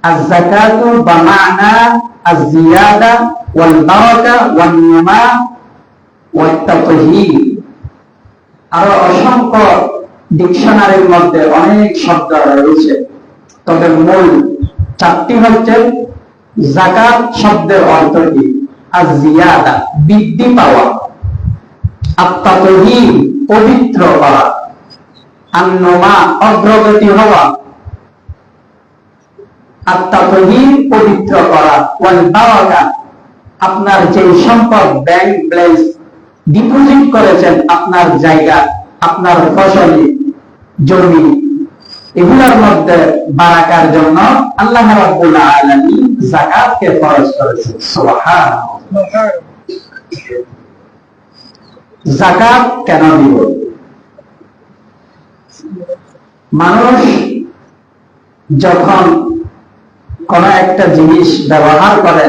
আয-যাকাতু বিমানা আয-জিয়াদা ওয়াল বারাকা one নুমা ওয়াত তাতহীর। আরো অসংখ্য ডিকশনারির মধ্যে অনেক শব্দ রয়েছে, তবে মূল চারটি হচ্ছে যাকাত শব্দের অর্থ কি? আয-জিয়াদা বৃদ্ধি পাওয়া, আত-তাতহীর পবিত্র করা, আন-নুমা অগ্রগতি হওয়া, আত-তাতহীর পবিত্র করা, ওয়াল বারাকা আপনার যে সম্পদ ব্যাংক ব্যালেন্স ডিপোজিট করেছেন, আপনার জায়গা, আপনার ফসলি জমি, এগুলোর মধ্যে বারাকার জন্য আল্লাহ রাব্বুল আলামিন যাকাতকে ফরজ করেছেন। সুবহানাল্লাহ। যাকাত কেন দিব? মানুষ যখন কোন একটা জিনিস ব্যবহার করে,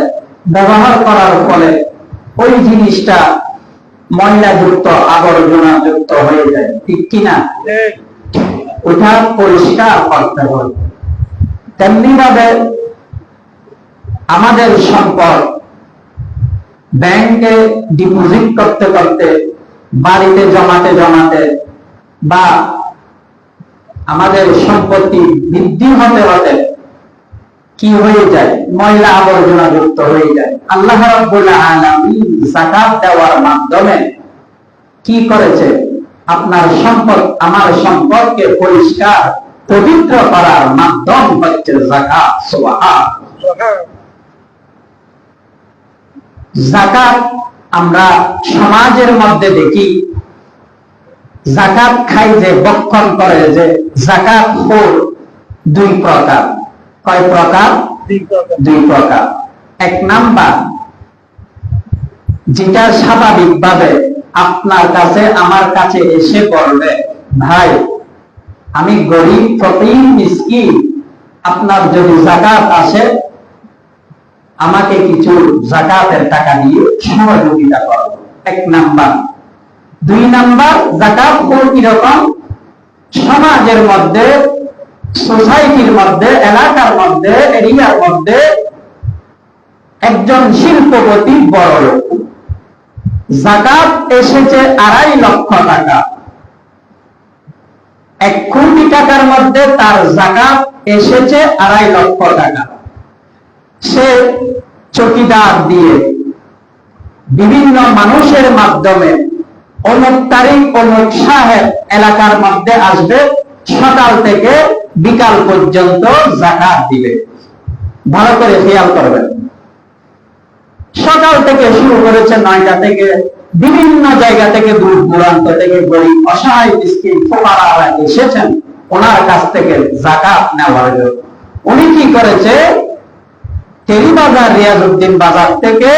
ব্যবহার করার ফলে ওই জিনিসটা ময়লাযুক্ত আবর্জনাযুক্ত হয়ে যায়, ঠিক কিনা? ওটা পরিষ্কার করতে হয়। তেমনি ভাবে আমাদের সম্পদ ব্যাংকে ডিপোজিট করতে করতে, বাড়িতে জমাতে জমাতে, বা আমাদের সম্পত্তি বৃদ্ধি হতে হতে কি হয়ে যায়? ময়লা আবর্জনা যুক্ত হয়ে যায়। আল্লাহ রাব্বুল আলামিন যাকাত দেওয়ার মাধ্যমে কি করেছে? আপনার সম্পদ, আমার সম্পদকে পরিষ্কার পবিত্র করার মাধ্যম হচ্ছে যাকাত। সুবহানাল্লাহ। যাকাত আমরা সমাজের মধ্যে দেখি, যাকাত খাই যে বক্ষণ করে যে যাকাত খোর দুই প্রকার। কয় প্রকার? দুই প্রকার। এক নাম্বার, যেটা স্বাভাবিকভাবে আপনার কাছে আমার কাছে এসে বলবে, ভাই আমি গরিব ফকির মিসকিন, আপনার যদি যাকাত আসে আমাকে কিছু যাকাতের টাকা দিয়ে সহযোগিতা করো। এক নাম্বার। দুই নাম্বার, যাকাত খোর কিরকম? সমাজের মধ্যে, সোসাইটির মধ্যে, এলাকার মধ্যে, এরিয়ার মধ্যে একজন শিল্পপতি বড় লোক, যাকাত এসেছে 2.5 লক্ষ টাকা, 1 কোটি টাকার মধ্যে তার যাকাত এসেছে 2.5 লক্ষ টাকা। সে চকিদার দিয়ে বিভিন্ন মানুষের মাধ্যমে অমুক তারিখ অমুক সাহেব এলাকার মধ্যে আসবে, সকাল থেকে বিকাল পর্যন্ত যাকাত দিবে। ভালো করে খেয়াল করবেন। সকাল থেকে শুরু করেছে 9টা থেকে, বিভিন্ন জায়গা থেকে, দূর দূরান্ত থেকে গরিব অসহায় মিসকিন ফুকারারা এসেছেন ওনার কাছ থেকে যাকাত নেওয়ার জন্য। উনি কি করেছে? টেরিবাজার রিয়াজউদ্দিন বাজার থেকে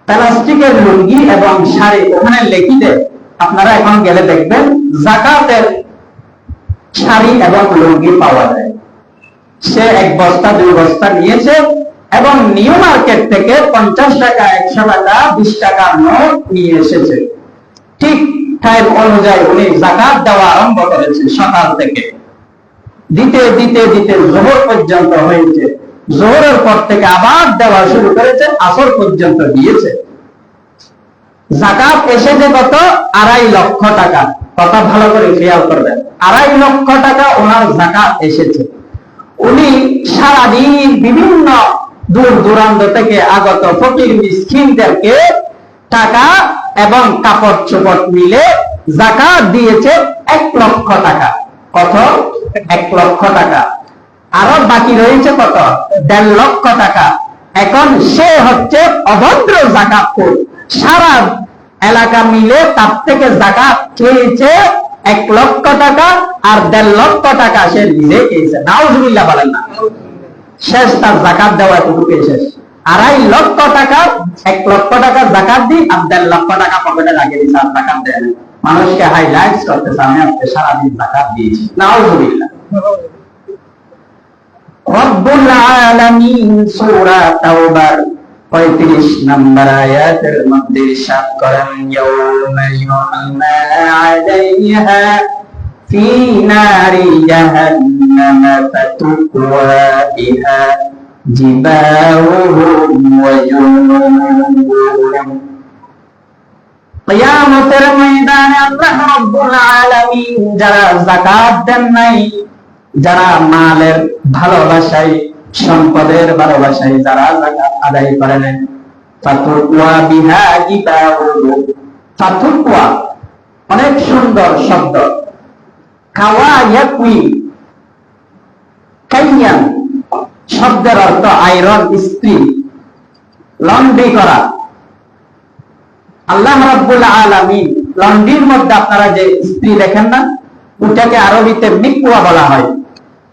প্লাস্টিকের লুঙ্গি এবং শাড়ি ওখানে লিখে দেয়, আপনারা এখন গেলে দেখবেন যাকাতের শাড়ি এবং লুঙ্গি পাওয়া যায়। সে 1 বস্তা 2 বস্তা নিয়েছে এবং নিউ মার্কেট থেকে 50 টাকা, 100 টাকা, 20 টাকার নোট নিয়ে এসেছে। ঠিক টাইম অনুযায়ী উনি যাকাত দেওয়া আরম্ভ করেছে। সকাল থেকে দিতে দিতে দিতে যোহর পর্যন্ত হয়েছে। যোহরের পর থেকে আবার দেওয়া শুরু করেছে, আসর পর্যন্ত দিয়েছে। যাকাত এসেছে কত? 2.5 লক্ষ টাকা। কথা ভালো করে খেয়াল করবেন। 2.5 লক্ষ টাকা ওনার যাকাত এসেছে। উনি সারাদিন বিভিন্ন দূর দূরান্ত থেকে আগত ফকির মিসকিনদেরকে টাকা এবং কাপড় চোপড় মিলে যাকাত দিয়েছে 1 লক্ষ টাকা। কত? 1 লক্ষ টাকা। আরো বাকি রয়েছে কত? 1.5 লক্ষ টাকা। এখন সে হচ্ছে অভদ্র যাকাতখোর। সারা এলাকা মিলে তার থেকে যাকাত খেয়েছে 1 লক্ষ টাকা, আর 1.5 লক্ষ টাকা সে নিজে খেয়েছে। নাউজুবিল্লাহ বলেন না। শেষ তার যাকাত দেওয়া এতটুকু শেষ। 2.5 লক্ষ টাকা, 1 লক্ষ টাকা যাকাত দিই, আর 1.5 লক্ষ টাকা পকেটে লাগিয়ে দিয়েছে, আর যাকাত দেন। মানুষকে হাইলাইটস করতেছে, আমি আজকে সারাদিন যাকাত দিয়েছি। নাউজুবিল্লাহ। রব্বুল আলামিন সূরা তাওবার 35 নম্বর আয়াতের মধ্যে ইরশাদ করেন, ইয়াউমা ইউহমা আলাইহা ফি নারি জাহান্নাম জাহান্নামা ফাতুকওয়া বিহা জিবাহুহুম ওয়া জুনুবুহুম। কিয়ামতের ময়দানে আল্লাহ রাব্বুল আলামিন যারা যাকাত দেন নাই, যারা মালের ভালোবাসায়, সম্পদের ভালোবাসায় যারা যাকাত আদায় করে নেন, ফাতুকওয়া বিহা জিবাহুহুম। ফাতুকওয়া অনেক সুন্দর শব্দ। কাওয়া ইয়াকুই, কাইয়ান শব্দের অর্থ আয়রন, ইস্ত্রি, লন্ড্রি করা। আল্লাহ রাব্বুল আলামিন লন্ড্রির মধ্যে আপনারা যে ইস্ত্রি দেখেন না, ওটাকে আরবিতে মিকওয়া বলা হয়।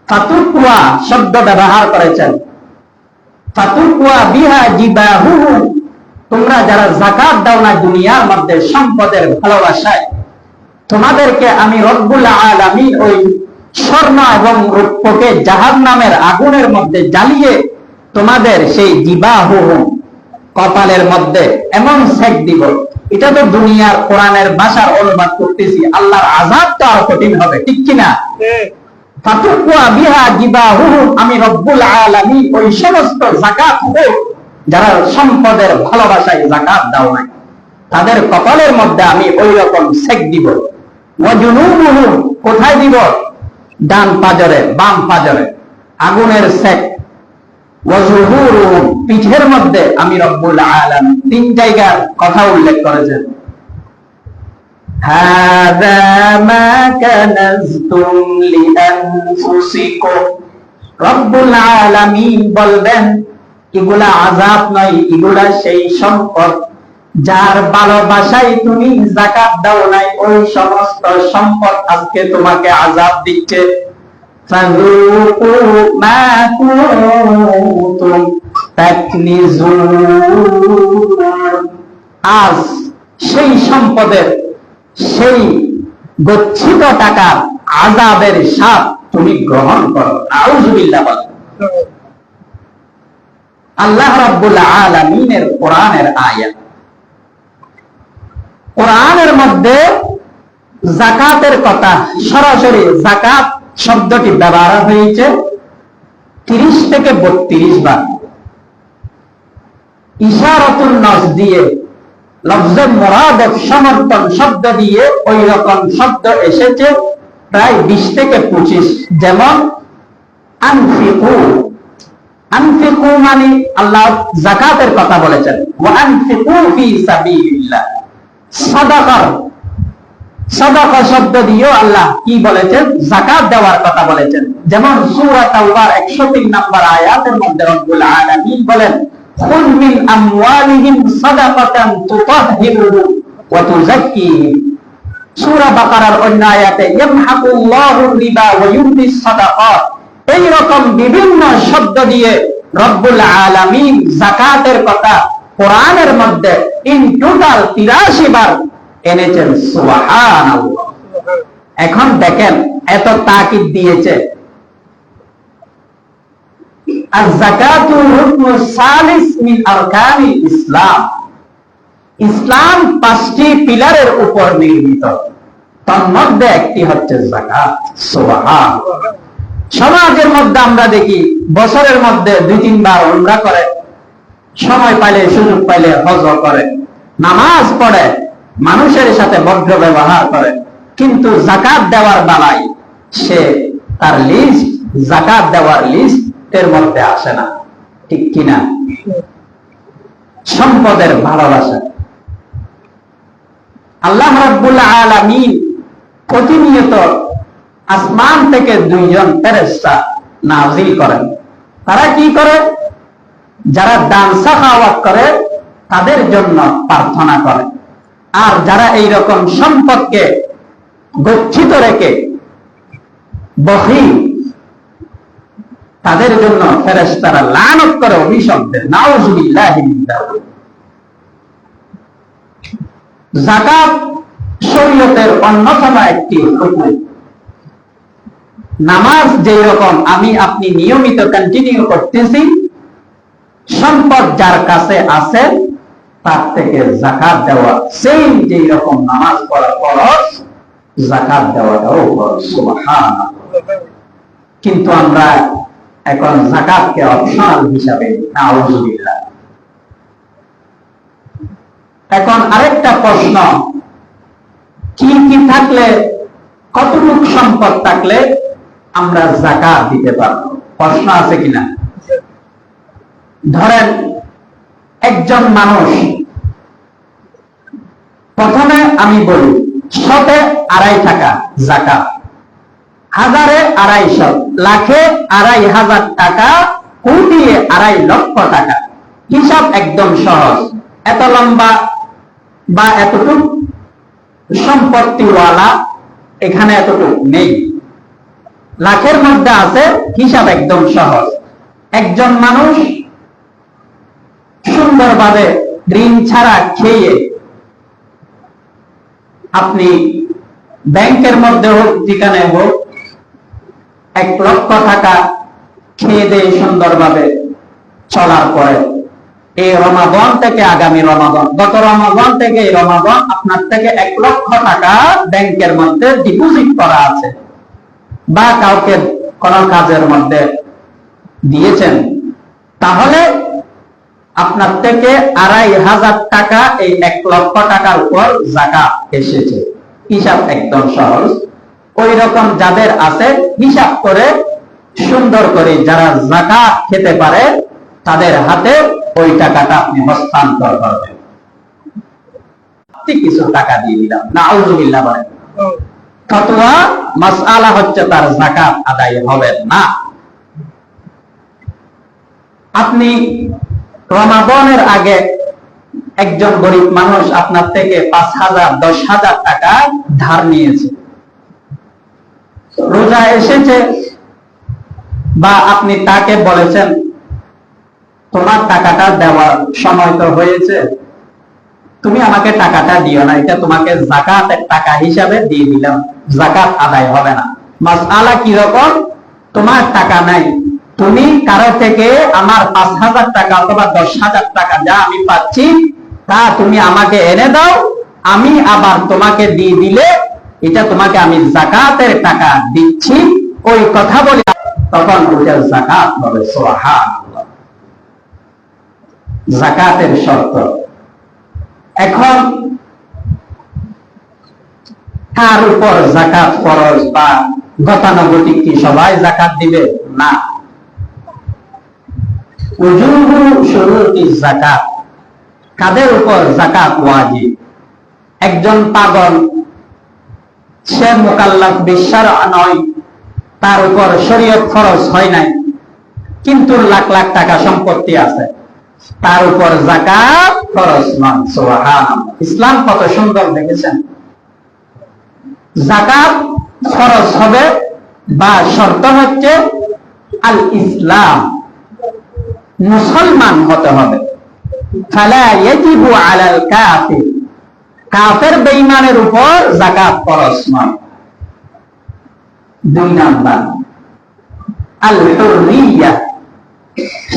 ফাতুকওয়া শব্দ ব্যবহার করেছেন। ফাতুকওয়া বিহা জিবাহুহুম, তোমরা যারা যাকাত দাও না দুনিয়ার মধ্যে সম্পদের ভালোবাসায়, তোমাদেরকে আমি রব্বুল আলামিন ওই স্বর্ণ এবং রূপকে জাহান্নামের আগুনের মধ্যে জ্বালিয়ে তোমাদের সেই জিবাহুহুম কপালের মধ্যে এমন সেক দিব। এটা তো দুনিয়ার কোরআনের ভাষার অনুবাদ করতেছি, আল্লাহর আযাব তো আরো কঠিন হবে, ঠিক কিনা? ফাতুকওয়া বিহা জিবাহুহুম, আমি রব্বুল আলামিন ওই সমস্ত যাকাত যারা সম্পদের ভালোবাসায় যাকাত দাও নাই, তাদের কপালের মধ্যে আমি ওই রকম সেক দিব। ওয়া জুনুবুহুম, কোথায় দিব? ডান পাজরে, বাম পাজরে আগুনের সেক। ওয়া যুহুরুহুম, পিঠের মধ্যে আমি রব্বুল আলামিন তিন জায়গার কথা উল্লেখ করেছেন। হাযা মা কানাজতুম লিআনফুসিকুম, রব্বুল আলামিন বলবেন এগুলা আযাব নয়, এগুলা সেই সম্পদ যার ভালোবাসায় তুমি যাকাত দাও নাই, ওই সমস্ত সম্পদ আজকে তোমাকে আযাব দিচ্ছে। ফাযুকু মা কুনতুম তাকনিজুন, আজ সেই সম্পদের, সেই গচ্ছিত টাকার আযাবের স্বাদ তুমি গ্রহণ করো। নাউযুবিল্লাহ। আল্লাহ রাব্বুল আলামিনের কোরআনের আয়াত। কোরআনের মধ্যে যাকাতের কথা সরাসরি যাকাত শব্দটি ব্যবহার হয়েছে 30 থেকে 32 বার। ইশারাতুন নাস দিয়ে, লফজে মুরাদফ সমর্থন শব্দ দিয়ে ওই রকম শব্দ এসেছে প্রায় 20 থেকে 25। যেমন আনফিকু, আনফিকু মানে আল্লাহ যাকাতের কথা বলেছেন। ওয়া আনফিকু ফি সাবিলিল্লাহ, সাদাকা, সাদাকা শব্দ দিয়েও আল্লাহ কি বলেছেন? যাকাত দেওয়ার কথা বলেছেন। যেমন সূরা তাওবার 103 নম্বর আয়াতের মধ্যে রব্বুল আলামিন বলেন, খুয মিন আমওয়ালিহিম সাদাকাতান তুতাহহিরুহুম ওয়া তুযাক্কিহিম। সূরা বাকারার অন্য আয়াতে ইয়ামহাকুল্লাহু রিবা ওয়া ইউরবিস সাদাকাত। এই রকম বিভিন্ন শব্দ দিয়ে রব্বুল আলামিন যাকাতের কথা কোরআনের মধ্যে ইন টোটাল 83 বার এনেছেন। সুবহানাল্লাহ। এখন দেখেন এত তাকিদ দিয়েছে। আয-যাকাতু রুকনুস সালিস মিন আরকানিল ইসলাম, ইসলাম 5টি পিলারের উপর নির্মিত, তার মধ্যে একটি হচ্ছে যাকাত। সুবহানাল্লাহ। সমাজের মধ্যে আমরা দেখি বছরের মধ্যে 2-3 বার উমরা করে, সময় পাইলে সুযোগ পাইলে হজ করে, নামাজ পড়ে, মানুষের সাথে ভদ্র ব্যবহার করে, কিন্তু যাকাত দেওয়ার বেলায় সে তার লিস্ট, যাকাত দেওয়ার লিস্টের মধ্যে আসে না, ঠিক কিনা? সম্পদের ভালোবাসা। আল্লাহ রাব্বুল আলামিন প্রতিনিয়ত আসমান থেকে 2 জন ফেরেশতা নাযিল করেন। তারা কি করে? যারা দান সাখাওয়াত করে তাদের জন্য প্রার্থনা করে, আর যারা এই রকম সম্পদকে গচ্ছিত রেখে বখিল, তাদের জন্য ফেরেশতারা লানত করে অভিশাপ দেয়। নাউযুবিল্লাহি মিন যালিক। যাকাত শরীয়তের অন্যতম একটি হুকুম। নামাজ যেই রকম আমি আপনি নিয়মিত কন্টিনিউ করতেছি, সম্পদ যার কাছে আছে তার থেকে যাকাত দেওয়া সেই যেই রকম নামাজ পড়া ফরজ, যাকাত দেওয়াটাও ফরজ। সুবহানাল্লাহ। কিন্তু আমরা এখন যাকাতকে অপশনাল হিসাবে, নাউযুবিল্লাহ। এখন আরেকটা প্রশ্ন, কি কি থাকলে, কতটুকু সম্পদ থাকলে আমরা যাকাত দিতে পারবো? প্রশ্ন আছে কিনা? ধরেন একজন মানুষ, প্রথমে আমি বলি, শতে 2.5 টাকা যাকাত, হাজারে 250, লাখে 2,500 টাকা, কোটিয়ে 2.5 লক্ষ টাকা। হিসাব একদম সহজ, এত লম্বা বা এতটুকু সম্পত্তিওয়ালা এখানে এতটুকু নেই, লাখের মধ্যে আছে, হিসাব একদম সহজ। একজন মানুষ সুন্দরভাবে ঋণ ছাড়া খেয়ে, আপনি ব্যাংকের মধ্যে হোক যেখানে হোক 1 লক্ষ টাকা খেয়ে দিয়ে সুন্দরভাবে চলার পরে এই রমাদান থেকে আগামী রমাদান, গত রমাদান থেকে এই রমাদান আপনার থেকে 1 লক্ষ টাকা ব্যাংকের মধ্যে ডিপোজিট করা আছে বা কাউকে কোন কাজের মধ্যে দিয়েছেন, তাহলে আপনার থেকে 2,500 টাকা এই 1 লক্ষ টাকার উপর যাকাত এসেছে। হিসাব একদম সহজ। ওই রকম যাদের আছে, হিসাব করে সুন্দর করে যারা যাকাত খেতে পারে তাদের হাতে ওই টাকাটা আপনি হস্তান্তর করবেন। কিছু টাকা দিয়ে দিলাম, নাউযুবিল্লাহ বলেন, ফতোয়া মাসআলা হচ্ছে তার যাকাত আদায় হবে না। আপনি রমাদানের আগে একজন গরিব মানুষ আপনার থেকে 5,000 10,000 টাকা ধার নিয়েছে, রোজা এসেছে, বা আপনি তাকে বলেছেন তোমার টাকাটা দেওয়ার সময় তো হয়েছে, তুমি আমাকে টাকাটা দিও না, এটা তোমাকে যাকাতের টাকা হিসাবে দিয়ে দিলাম, যাকাত আদায় হবে না। মাসআলা কি রকম? তোমার টাকা নাই, তুমি কারো থেকে আমার 5,000 টাকা অথবা 10,000 টাকা যা আমি পাচ্ছি তা তুমি আমাকে এনে দাও, আমি আবার তোমাকে দিয়ে দিলে এটা তোমাকে আমি যাকাতের টাকা দিচ্ছি, ওই কথা বলে তখন ওটা যাকাত হবে। সুবহানাল্লাহ, যাকাতের শর্ত। এখন কার উপর যাকাত ফরজ বা গতানুগতিক কি সবাই যাকাত দিবে? না। উজুবু শুরুতিজ যাকাত, কাদের উপর যাকাত ওয়াজিব? একজন পাগল, সে মুকাল্লাফ বিশারআ নয়, তার উপর শরীয়ত ফরজ হয় নাই, কিন্তু লাখ লাখ টাকা সম্পত্তি আছে, তার উপর যাকাত ফরজ নয়। সুবহানাল্লাহ, ইসলাম কত সুন্দর দেখেছেন। যাকাত ফরজ হবে বা শর্ত হচ্ছে আল ইসলাম, মুসলমান হতে হবে। ফালা ইয়াজিবু আলাল কাফির, কাফের বেঈমানের উপর যাকাত ফরজ নয়। 2 নাম্বার আল হুররিয়া,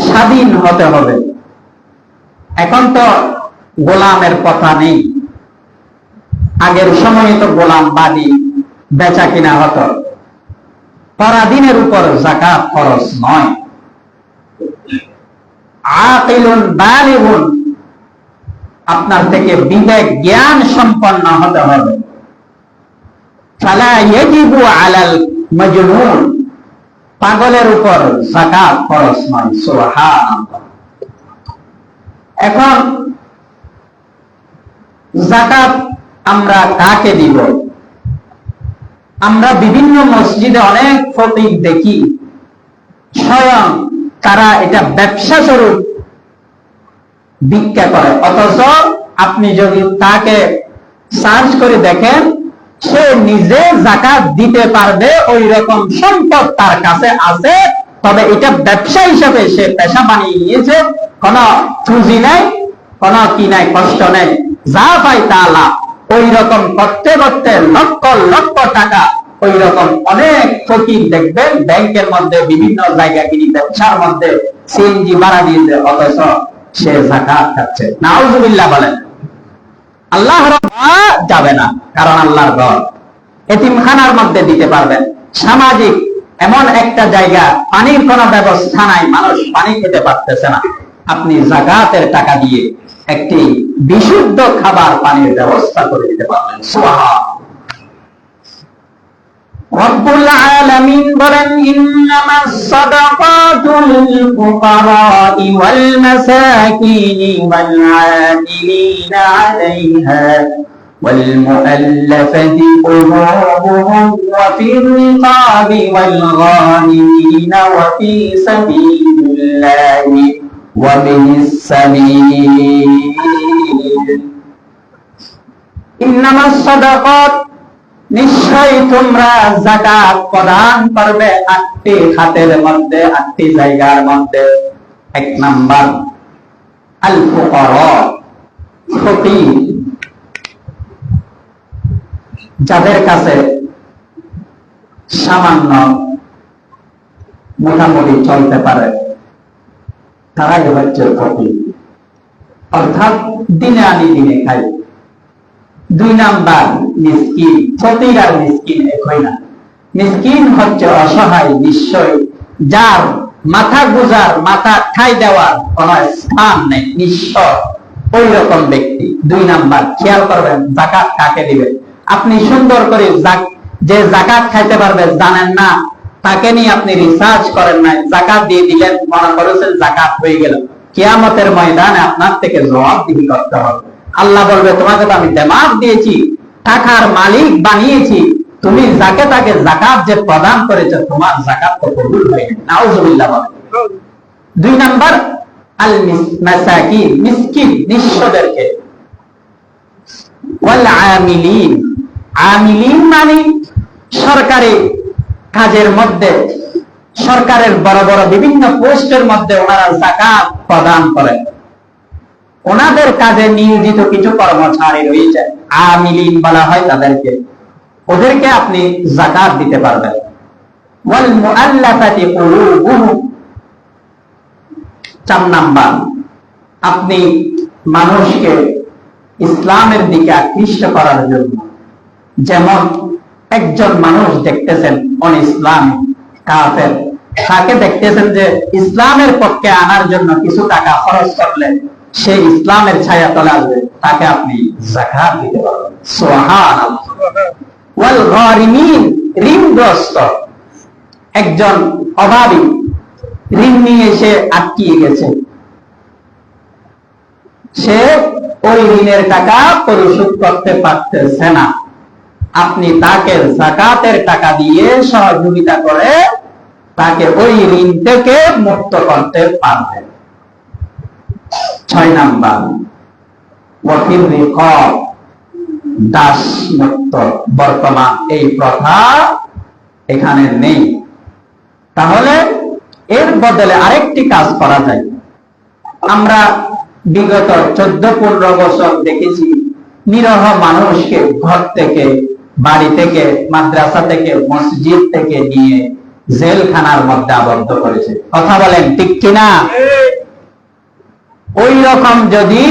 স্বাধীন হতে হবে। এখন তো গোলামের কথা নেই, আগের সময়ে তো গোলাম বাদী বেচা কিনা হতো, পরাধীনের উপর যাকাত ফরজ নয়। আকিলুন বালিগুন, আপনার থেকে বিবেক জ্ঞান সম্পন্ন হতে হবে। ফালা ইয়াজিবু আলাল মাজনুন, পাগলের উপর যাকাত ফরজ নয়। সুবহানাল্লাহ। এখন যাকাত আমরা কাকে দিব? আমরা বিভিন্ন মসজিদে অনেক ফকির দেখি, স্বয়ং তারা এটা ব্যবসা স্বরূপ ভিক্ষা করে, অথচ আপনি যদি তাকে সার্চ করে দেখেন সে নিজে যাকাত দিতে পারবে ওই রকম সম্পদ তার কাছে আছে, তবে এটা ব্যবসা হিসাবে সে পেশা বানিয়ে নিয়েছে, কোন পুঁজি নাই, কোন কি নাই, কষ্ট নেই, যা পাই তা লাভ। ওই রকম করতে করতে লক্ষ লক্ষ টাকা, ওই রকম অনেক ফকির দেখবেন ব্যাংকের মধ্যে বিভিন্ন জায়গা কিনি ব্যবসার মধ্যে সিএনজি ভাড়া দিয়েছে, অথচ সে যাকাত খাচ্ছে। নাউযুবিল্লাহ বলেন। আল্লাহ যাবে না, কারণ আল্লাহর ঘর, এতিমখানার মধ্যে দিতে পারবেন, সামাজিক এমন একটা জায়গা পানির কোনো ব্যবস্থা নাই, মানুষ পানি খেতে পারতেছে না, আপনি যাকাতের টাকা দিয়ে একটি বিশুদ্ধ খাবার পানির ব্যবস্থা করে দিতে পারবেন। সুবহানাল্লাহ। রব্বুল আলামিন বলেন, ইন্নামাস সাদাকাতু লিল ফুকারাই ওয়াল মাসাকিনি ওয়াল আমিলিনা আলাইহা ওয়াল মুআল্লাফাতি কুলুবুহুম ওয়া ফির রিকাবি ওয়াল গানিমিনা ওয়া ফি সাবিলিল্লাহি ওয়া বিনিস সাবিল। ইন্নামাস সাদাকাত, নিশ্চয়ই তোমরা যাকাত প্রদান করবে 8টি খাতের মধ্যে, 8টি জায়গার মধ্যে। 1 নাম্বার আল ফুকারা, ফকির, যাদের কাছে সামান্য মোটামুটি চলতে পারে তারাই হচ্ছে ফকির, অর্থাৎ দিনে আনি দিনে খাই। 2 নাম্বার মিসকিন, ফকির আর মিসকিন একই না। মিসকিন হচ্ছে অসহায় নিশ্চয়, যার মাথা গুজার, মাথা ঠাই দেওয়ার কোন স্থান নেই, নিঃস্ব, ওই রকম ব্যক্তি। 2 নাম্বার খেয়াল করবেন, যাকাত কাকে দিবেন। আপনি সুন্দর করে যে যাকাত খাইতে পারবে জানেন না, তাকে নিয়ে আপনি রিসার্চ করেন নাই, যাকাত দিয়ে দিলেন, মনে করেছেন যাকাত হয়ে গেল। কিয়ামতের ময়দানে আপনার থেকে জবাবদিহি করতে হবে। আল্লাহ বলবে, তোমাকে তো আমি দেমাগ দিয়েছি, টাকার মালিক বানিয়েছি, তুমি যাকে তাকে যাকাত যে প্রদান করেছো, তোমার যাকাত তো কবুল হয়নি। নাউজুবিল্লাহ। 2 নাম্বার আল মাসাকিন, মিসকিন, নিঃস্বদেরকে। ওয়াল আমিলিন, আমিলিন মানে সরকারি কাজের মধ্যে, সরকারের বড় বড় বিভিন্ন পোস্টের মধ্যে ওনারা যাকাত প্রদান করেন, ওনাদের কাজে নিয়োজিত কিছু কর্মচারী রয়েছে, আমিলিন বলা হয় তাদেরকে, ওদেরকে আপনি যাকাত দিতে পারবেন। ওয়াল মুআল্লাফাতি কুলুবুহুম, 4 নাম্বার আপনি মানুষকে ইসলামের দিকে আকৃষ্ট করার জন্য, যেমন একজন মানুষ দেখতেছেন অনইসলামী কাফের, তাকে দেখতেছেন যে ইসলামের পক্ষে আনার জন্য কিছু টাকা খরচ করলে সে ইসলামের ছায়া তলে আসবে, তাকে আপনি যাকাত দিতে পারবেন। সুবহানাল্লাহ। ওয়াল গারিমিন, ঋণগ্রস্ত, একজন অভাবী ঋণ নিয়ে এসে আটকিয়ে গেছে, সে ওই ঋণের টাকা পরিশোধ করতে পারতেছে না, আপনি তাকে যাকাতের টাকা দিয়ে সহযোগিতা করে তাকে ওই ঋণ থেকে মুক্ত করতে পারবেন। 6 নাম্বার ওয়াফির রিকাব, দাস মুক্ত। বর্তমান এই প্রথা এখানে নেই, তাহলে এর বদলে আরেকটি কাজ করা যায়। আমরা বিগত 14-15 বছর দেখেছি, নিরহ মানুষকে ঘর থেকে, বাড়ি থেকে, মাদ্রাসা থেকে, মসজিদ থেকে নিয়ে জেলখানার মধ্যে আবদ্ধ করেছে। কথা বলেন ঠিক কিনা? ওই রকম যদি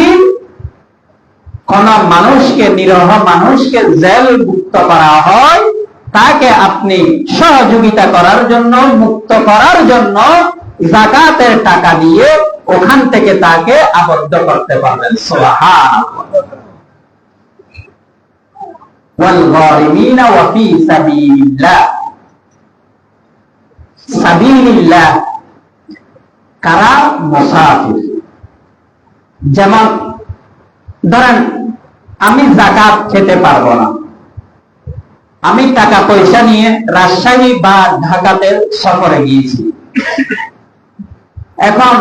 কোন মানুষকে, নিরহ মানুষকে জেলমুক্ত করা হয়, তাকে আপনি সহযোগিতা করার জন্য, মুক্ত করার জন্য যাকাতের টাকা দিয়ে ওখান থেকে তাকে আবদ্ধ করতে পারবেন। সুবহানাল্লাহ। ওয়াল গারিমিনা ওয়া ফি সাবিলিল্লাহ, সাবিলিল্লাহ কারা? মুসাফির। যেমন ধরেন আমি যাকাত খেতে পারবো না, আমি টাকা পয়সা নিয়ে রাজশাহী বা ঢাকাতে সফরে গিয়েছি, এখন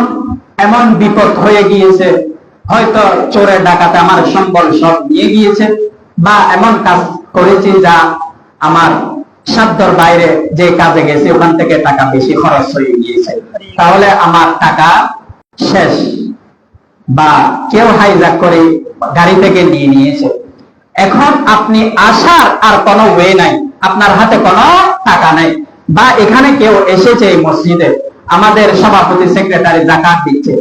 এমন বিপদ হয়ে গিয়েছে, হয়তো চোরে ডাকাতে আমার সম্বল সব নিয়ে গিয়েছে, বা এমন কাজ করেছি যা আমার সাধ্যর বাইরে, যে কাজে গেছে ওখান থেকে টাকা বেশি খরচ হয়ে গিয়েছে, তাহলে আমার টাকা শেষ, বা কেউ হাইজ্যাক করে গাড়ি থেকে নিয়ে নিয়েছে। এখন আপনি আসার আর কোনো ওয়ে নাই, আপনার হাতে কোনো টাকা নাই, বা এখানে কেউ এসেছে এই মসজিদে, আমাদের সভাপতি সেক্রেটারি যাকাত দিচ্ছে,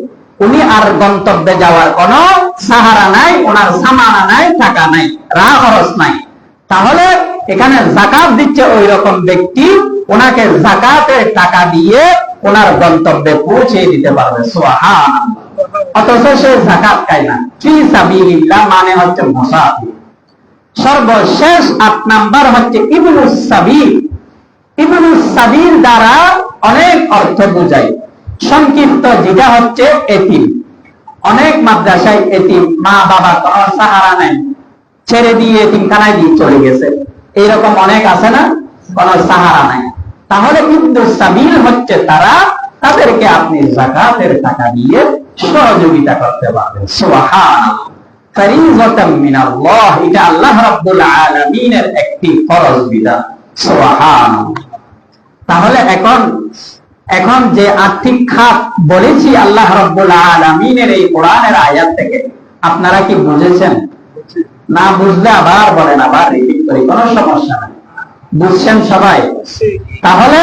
উনি আর গন্তব্যে যাওয়ার কোনো সাহারা নাই, ওনার সামানা নাই, টাকা নাই, রাহ খরচ নাই, তাহলে এখানে জাকাত দিচ্ছে ওই রকম ব্যক্তি, ওনাকে জাকাতের টাকা দিয়ে ওনার গন্তব্যে পৌঁছে দিতে পারবে। সুবহানাল্লাহ। অথচ সে জাকাত খায় না। ফি সাবিলিল্লাহ মানে হচ্ছে মুসাফির। সর্বশেষ 8 নাম্বার হচ্ছে ইবনুস সাবিল। ইবনুস সাবিল দ্বারা অনেক অর্থ বোঝায়। সংক্ষিপ্ত যেটা হচ্ছে এতিম। অনেক মাদ্রাসায় এতিম, মা বাবা কোনো সাহারা নাই, ছেড়ে দিয়ে এতিমখানায় দিয়ে চলে গেছে, এইরকম অনেক আছে না, কোনো সাহারা নাই। তাহলে ইবনুস সাবিল হচ্ছে তারা, তাদেরকে আপনি যাকাতের টাকা দিয়ে সহযোগিতা করতে পারবেন। সুবহানাল্লাহ। ফরিজাতাম মিনাল্লাহ, এটা আল্লাহ রাব্বুল আলামিনের একটি ফরজ বিধান। সুবহানাল্লাহ। তাহলে এখন যে আর্থিক খাত বলেছি আল্লাহ রাব্বুল আলামিনের এই কোরআনের আয়াত থেকে, আপনারা কি বুঝেছেন? না বুঝলে আবার বলেন, আবার রিপিট করি, কোনো সমস্যা নাই। বুঝছেন সবাই? তাহলে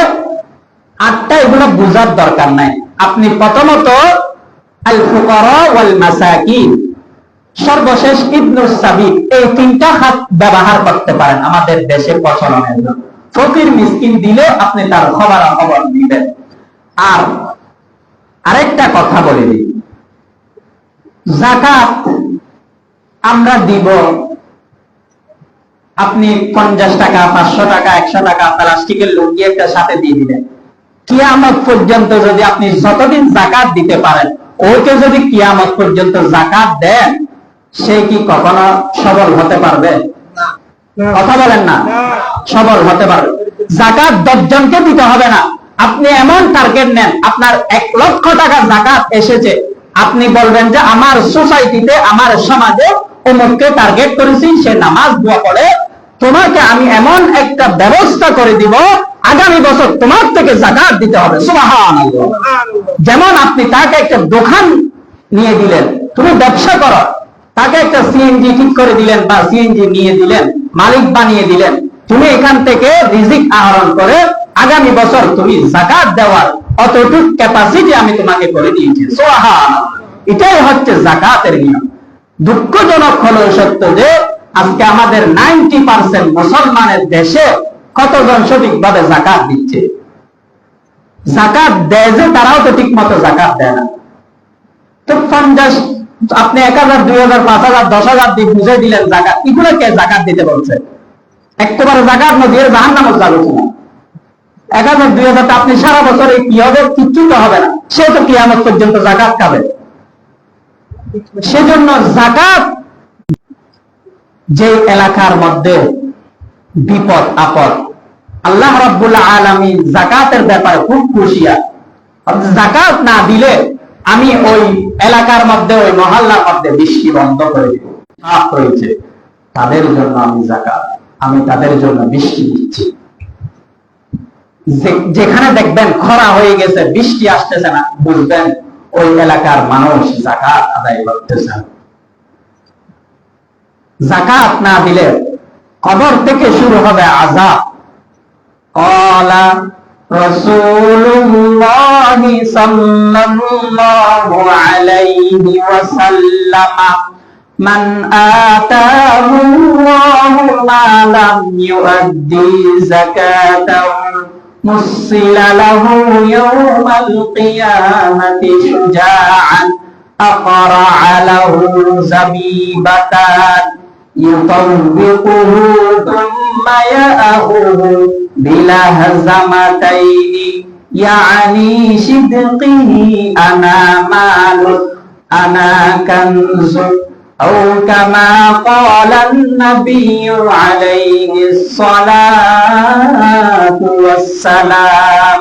8টা এগুলো বুঝার দরকার নাই। আপনি প্রথমত আল ফুকারা ওয়াল মাসাকিন, সর্বশেষ ইবনুস সাবিল, এই 3টা খাত ব্যবহার করতে পারেন আমাদের দেশে প্রচলনের জন্য। ফকির মিসকিন দিলে আপনি তার খবর দিবেন। আর আরেকটা কথা বলে দিই, যাকাত আমরা দিব, আপনি 50 টাকা, 500 টাকা, 100 টাকা প্লাস্টিকের লুঙ্গি একটা সাথে দিয়ে দিলেন। কিয়ামত পর্যন্ত যদি আপনি যতদিন যাকাত দিতে পারেন, ওকে যদি কিয়ামত পর্যন্ত যাকাত দেন, সে কি কখনো সবল হতে পারবে? কথা বলেন না, সবল হতে পারবে? যাকাত 10 জনকে দিতে হবে না। আপনি এমন টার্গেট নেন, আপনার 1 লক্ষ টাকা যাকাত এসেছে, আপনি বলবেন যে আমার সোসাইটিতে, আমার সমাজে অমুককে টার্গেট করেছি, সে নামাজ দোয়া পড়ে, তোমাকে আমি এমন একটা ব্যবস্থা করে দিব, আগামী বছর তোমার থেকে যাকাত দিতে হবে। সুবহানাল্লাহ। যেমন আপনি তাকে একটা দোকান নিয়ে দিলেন, তুমি ব্যবসা করো, তাকে একটা সিএনজি ঠিক করে দিলেন বা সিএনজি নিয়ে দিলেন, মালিক বানিয়ে দিলেন, তুমি এখান থেকে রিজিক আহরণ করে আগামী বছর তুমি যাকাত দেওয়ার অতটুক ক্যাপাসিটি আমি তোমাকে করে দিয়েছি। সুবহানাল্লাহ। এটাই হচ্ছে যাকাতের নিয়ম। দুঃখজনক হলো সত্য যে আজকে আমাদের 90% মুসলমানের দেশে কতজন সঠিকভাবে যাকাত দিচ্ছে? যাকাত দেয় যে, তারাও তো ঠিক মতো যাকাত দেয় না। তো 50, আপনি 1000, 2000, 5000, 10000 দিয়ে বুঝে দিলেন যাকাত, এগুলো কে যাকাত দিতে বলছে? একেবারে যাকাত না দিয়ে জাহান্নামে যাবে কিনা? 1000, 2000 আপনি সারা বছর এই কি হবে? কিচ্ছু তো হবে না, সে তো কিয়ামত পর্যন্ত যাকাত খাবে। সেজন্য যাকাত, যে এলাকার মধ্যে বিপদ আপদ, আল্লাহ রাব্বুল আলামিন যাকাতের ব্যাপারে খুব খুশিয়ার। যাকাত না দিলে আমি ওই এলাকার মধ্যে, ওই মহল্লার মধ্যে বৃষ্টি বন্ধ করে দিব, সাফ হয়েছে, তাদের জন্য আমি যাকাত, আমি তাদের জন্য বৃষ্টি দিচ্ছি। যেখানে দেখবেন খরা হয়ে গেছে, বৃষ্টি আসতেছে না, বুঝবেন ওই এলাকার মানুষ যাকাত আদায় করতেছে। যাকাত না দিলে কবর থেকে শুরু হবে আযাব। ক্বালা রাসূলুল্লাহি সাল্লাল্লাহু আলাইহি ওয়াসাল্লাম, মান আতাহুল্লাহু মালাম ইউআদ্দি যাকাতাহু মুসিলা লাহু ইয়াওমাল কিয়ামাতি শুজাআন আqra'a lahu zabibatan yutabbiquhu thumma ya'khudhu bilahzamataini ya'ni shidqihi ana malu ana kanzu aw kama qala an-nabiyyu alayhi salatu wassalam।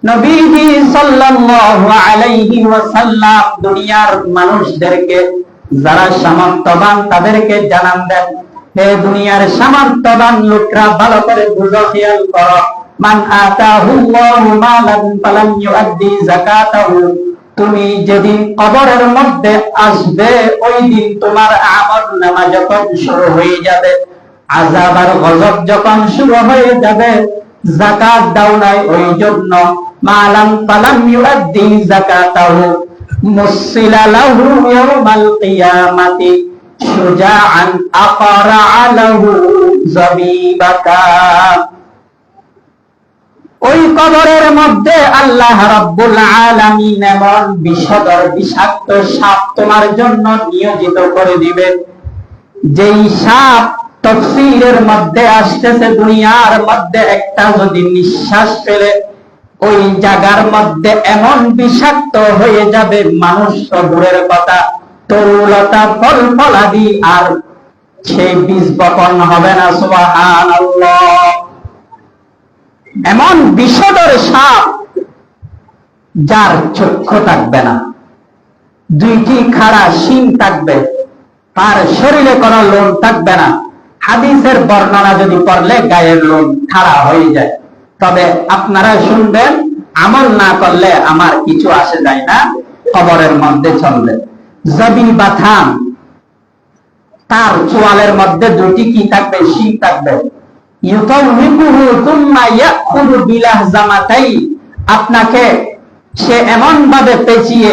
নবীজি সাল্লাল্লাহু আলাইহি ওয়াসাল্লাম দুনিয়ার মানুষদেরকে, যারা সামর্থ্যবান, তাদেরকে জানান দেন, হে দুনিয়ার সামর্থ্যবান লোকরা, ভালো করে বুঝো, খেয়াল করো, মান আতাহুল্লাহু মালান ফালাম ইউআদ্দি যাকাতাহু, তুমি যেদিন কবরের মধ্যে আসবে, ওই দিন তোমার আমলনামা যখন শুরু হয়ে যাবে, আযাব আর গজব যখন শুরু হয়ে যাবে, যাকাত দাও নাই, ওই জন্য মালাম ফালাম ইউআদ্দি যাকাতাহু মুসিলা লাহু ইয়াওমাল কিয়ামাতি শুজাআন আqra'a লাহু যাবিবাকা। ওই কবরের মধ্যে আল্লাহ রাব্বুল আলামিন এমন বিষধর বিষাক্ত সাপ তোমার জন্য নিয়োজিত করে দিবেন, যেই সাপ তাফসীরের মধ্যে আসতেছে দুনিয়ার মধ্যে একটা যদি নিঃশ্বাস ফেলে ওই জায়গার মধ্যে এমন বিষাক্ত হয়ে যাবে, মানুষ তো দূরের কথা, তরুলতা ফল ফলাদি আর সেই বীজ বপন হবে না। সুবহানাল্লাহ। এমন বিষধর সাপ যার চক্ষু থাকবে না, দুইটি খাড়া শিং থাকবে, তার শরীরে কোনো লোম থাকবে না। হাদিসের বর্ণনা যদি পড়লে গায়ের লোম খাড়া হয়ে যায়। তবে আপনারা শুনবেন, আমল না করলে আমার কিছু আসে যায় না, কবরের মধ্যে চলবে। যাবিবাথান, তার চোয়ালের মধ্যে দুটি কি থাকবে? শিং থাকবে। ইউতাউহিকুহু তুম্মা ইয়াখুযু বিলাহজামাতাই, আপনাকে সে এমন ভাবে পেঁচিয়ে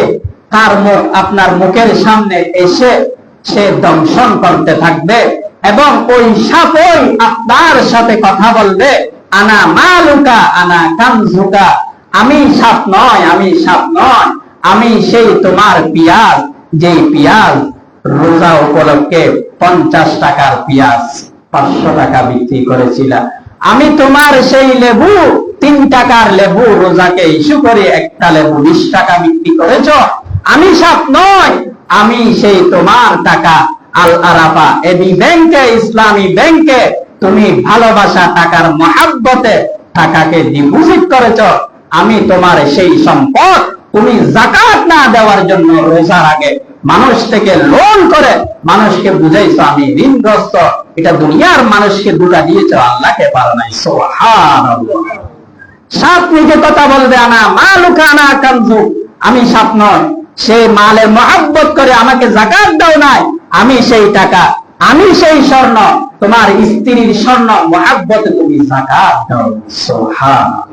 তার মুখ আপনার মুখের সামনে এসে সে দংশন করতে থাকবে, এবং ওই সাপই আপনার সাথে কথা বলবে, আনা মালুকা আনা কানজুকা, আমি সাপ নয়, আমি সাপ নয়, আমি সেই তোমার পিয়াজ, যেই পিয়াজ রোজা উপলক্ষে 50 টাকার পিয়াজ 500 টাকা বিক্রি করেছিল। আমি তোমার সেই লেবু, 3 টাকার লেবু রোজাকে ইস্যু করে একটা লেবু 20 টাকা বিক্রি করেছ। আমি সাপ নয়, আমি সেই তোমার টাকা আল আরাফা এবি ব্যাংকে, ইসলামী ব্যাংকে তুমি ভালোবাসা টাকার মহাব্বতে টাকাকে ডিপোজিট করেছ। আমি তোমার সেই সম্পদ তুমি যাকাত না দেওয়ার জন্য রোজার আগে মানুষ থেকে লোন করে মানুষকে বুঝাইছো আমি ঋণগ্রস্ত, এটা দুনিয়ার মানুষকে দুটা দিয়েছ, আল্লাহকে পারো নাই। সুবহানাল্লাহ। সাপ নিজে কথা বলবে, আনা মালুকা আনা কানজু, আমি সাপ নয়, সেই মালের মহাব্বত করে আমাকে যাকাত দাও নাই, আমি সেই টাকা, আমি সেই স্বর্ণ, তোমার স্ত্রীর স্বর্ণ মহাব্বতে তুমি যাকাত দাও। সুবহানাল্লাহ।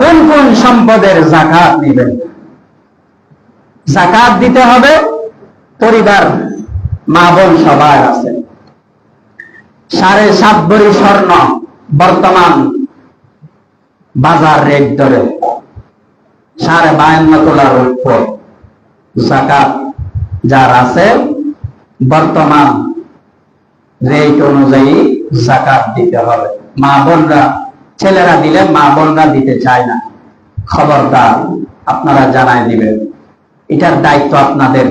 কোন কোন সম্পদের যাকাত নেবেন? যাকাত দিতে হবে পরিবার, মা বোন সবাই আছে। 7.5 ভরি স্বর্ণ বর্তমান বাজার রেট ধরে 52.5 তোলার উপর যাকাত যার আছে বর্তমান রেট অনুযায়ী যাকাত দিতে হবে। মা বোনরা, ছেলেরা দিলে মা বোনরা দিতে চায় না, খবরদার আপনারা জানাই দিবেন, এটার দায়িত্ব আপনাদের,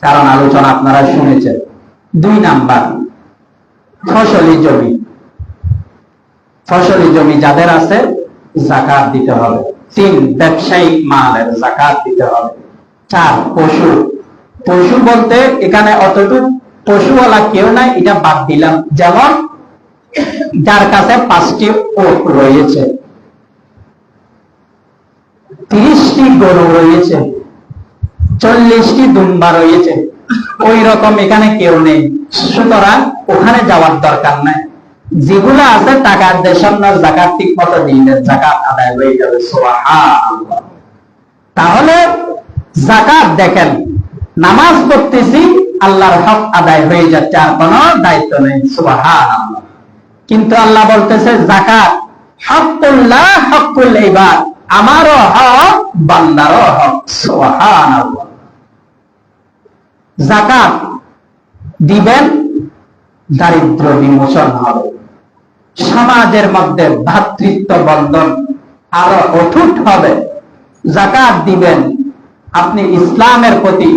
কারণ আলোচনা আপনারা শুনেছেন। 2 নাম্বার, ফসলি জমি, ফসলি জমি যাদের আছে যাকাত দিতে হবে। 3, ব্যবসায়িক মালের যাকাত দিতে হবে। 4, পশু, পশু বলতে এখানে অতটুকু পশুওয়ালা কেউ নাই, এটা বাদ দিলাম। যেমন যার কাছে 5টি উট রয়েছে, 30টি গরু রয়েছে, 40টি দুম্বা রয়েছে, ওই রকম এখানে কেউ নেই, সুতরাং ওখানে যাওয়ার দরকার নাই। যেগুলো আছে টাকার দেশন্য যাকাত ঠিক মতো দিলে যাকাত আদায় হয়ে যাবে। সুবহানাল্লাহ। তাহলে যাকাত দেখেন, নামাজ পড়তেছি আল্লাহর হক আদায় হয়ে যাচ্ছে, আর কোনো দায়িত্ব নেই। সুবহানাল্লাহ। কিন্তু আল্লাহ বলতেছে যাকাত হকুল্লাহ হকুল ইবাদ, আমারও হক বান্দারও হক। সুবহানাল্লাহ। যাকাত দিবেন, দারিদ্র বিমোচন হবে, সমাজের মধ্যে ভ্রাতৃত্ব বন্ধন আরো অটুট হবে। যাকাত দিবেন, আপনি ইসলামের প্রতি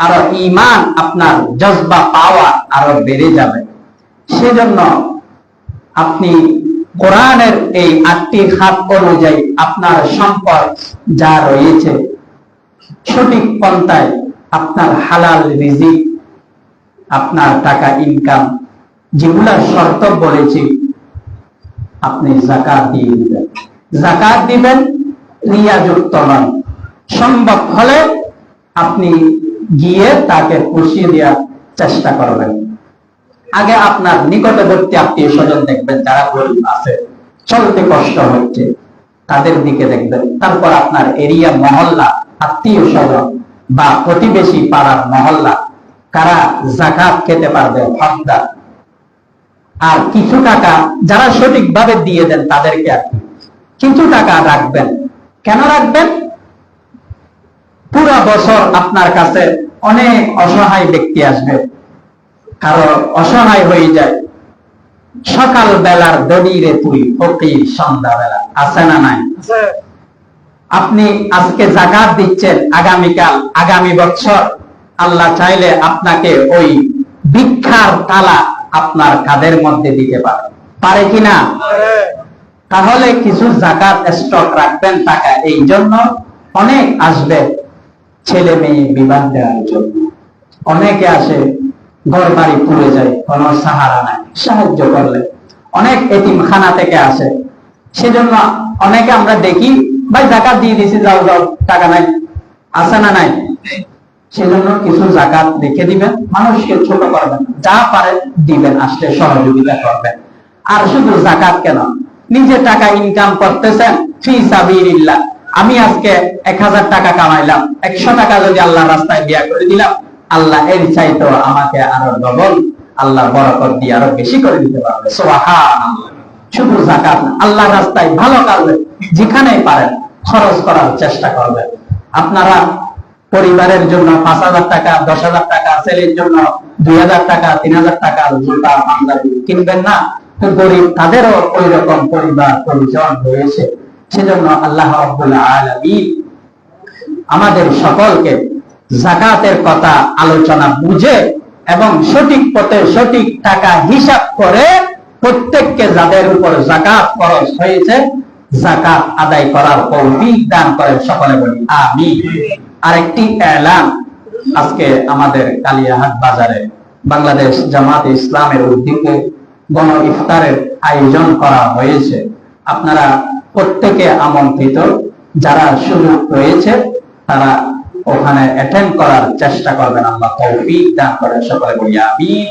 আরো ঈমান, আপনার জজবা পাওয়া আরো বেড়ে যাবে। সেজন্য আপনি কোরআনের এই 8টি খাত অনুযায়ী আপনার সম্পদ যা রয়েছে সঠিক পন্থায় আপনার হালাল রিজিক, আপনার টাকা ইনকাম যেগুলা শর্ত বলেছি আপনি যাকাত দিয়ে দিবেন। যাকাত দিবেন রিয়াযুক্ত নয়, সম্ভব হলে আপনি গিয়ে তাকে পুষিয়ে দেওয়ার চেষ্টা করবেন। আগে আপনার নিকটবর্তী আত্মীয় স্বজন দেখবেন, যারা গরিব আছে, চলতে কষ্ট হচ্ছে, তাদের দিকে দেখবেন। তারপর আপনার এরিয়া, মহল্লা, আত্মীয় স্বজন বা প্রতিবেশী পাড়ার মহল্লা, কারা যাকাত খেতে পারবে হকদার। আর কিছু টাকা যারা সঠিকভাবে দিয়ে দেন তাদেরকে আর কিছু টাকা রাখবেন। কেন রাখবেন? পুরো বছর আপনার কাছে অনেক অসহায় ব্যক্তি আসবে, কারো অসহায় হয়ে যায়, সকাল বেলার দড়িরে তুই ফকির সন্ধ্যা বেলা, আছে না নাই? আপনি আজকে যাকাত দিচ্ছেন, আগামীকাল আগামী বছর আল্লাহ চাইলে আপনাকে ওই ভিক্ষার তালা আপনার কাঁধের মধ্যে দিতে পারে কিনা? তাহলে কিছু যাকাত স্টক রাখবেন টাকা, এই জন্য অনেক আসবে ছেলে মেয়ে বিবাহ দেওয়ার জন্য। অনেকে আসে ঘর বাড়ি পুড়ে যায়, কোনো সাহারা নাই, সাহায্য করলে। অনেক এতিমখানা থেকে আসে, সেজন্য অনেকে আমরা দেখি ভাই যাকাত দিয়ে দিছি, যাও যাও, টাকা নাই, আছে না নাই? সেজন্য কিছু যাকাত রেখে দিবেন, মানুষকে ছোট করবেন, যা পারেন দিবেন, আসলে সহযোগিতা করবেন। আর শুধু যাকাত কেন, নিজে টাকা ইনকাম করতেছেন ফি সাবিলিল্লাহ, আমি আজকে 1000 টাকা কামাইলাম, 100 টাকা যদি আল্লাহর রাস্তায় ব্যয় করে দিলাম, আল্লাহ এর চাইতো আমাকে আরো ডবল আল্লাহ বরকত দিয়ে আরো বেশি করে দিতে পারবে। সুবহানাল্লাহ। শুধু যাকাত না, আল্লাহর রাস্তায় ভালো কাজে যেখানেই পারেন খরচ করার চেষ্টা করবেন। আপনারা পরিবারের জন্য 5000 টাকা, 10000 টাকা, ছেলের জন্য 2000 টাকা, 3000 টাকা জুতা পাঞ্জাবি কিনবেন না? গরিব তাদেরও ওই রকম পরিবার পরিজন রয়েছে। সেজন্য আল্লাহ রাব্বুল আলামিন আমাদের সকলকে যাকাতের কথা আলোচনা বুঝে এবং সঠিক পথে সঠিক টাকা হিসাব করে প্রত্যেককে যাদের উপর যাকাত খরচ হয়েছে যাকাত আদায় করার তৌফিক দান করেন, সকলে বলি আমিন। আরেকটি এলান, আজকে আমাদের কালিয়াহাট বাজারে বাংলাদেশ জামাত ইসলামের উদ্যোগে গণ ইফতারের আয়োজন করা হয়েছে। আপনারা প্রত্যেকে আমন্ত্রিত, যারা সুযোগ রয়েছে তারা ওখানে অ্যাটেন্ড করার চেষ্টা করবেন। আল্লাহ তৌফিক দান করেন, সকলে বলি আমিন।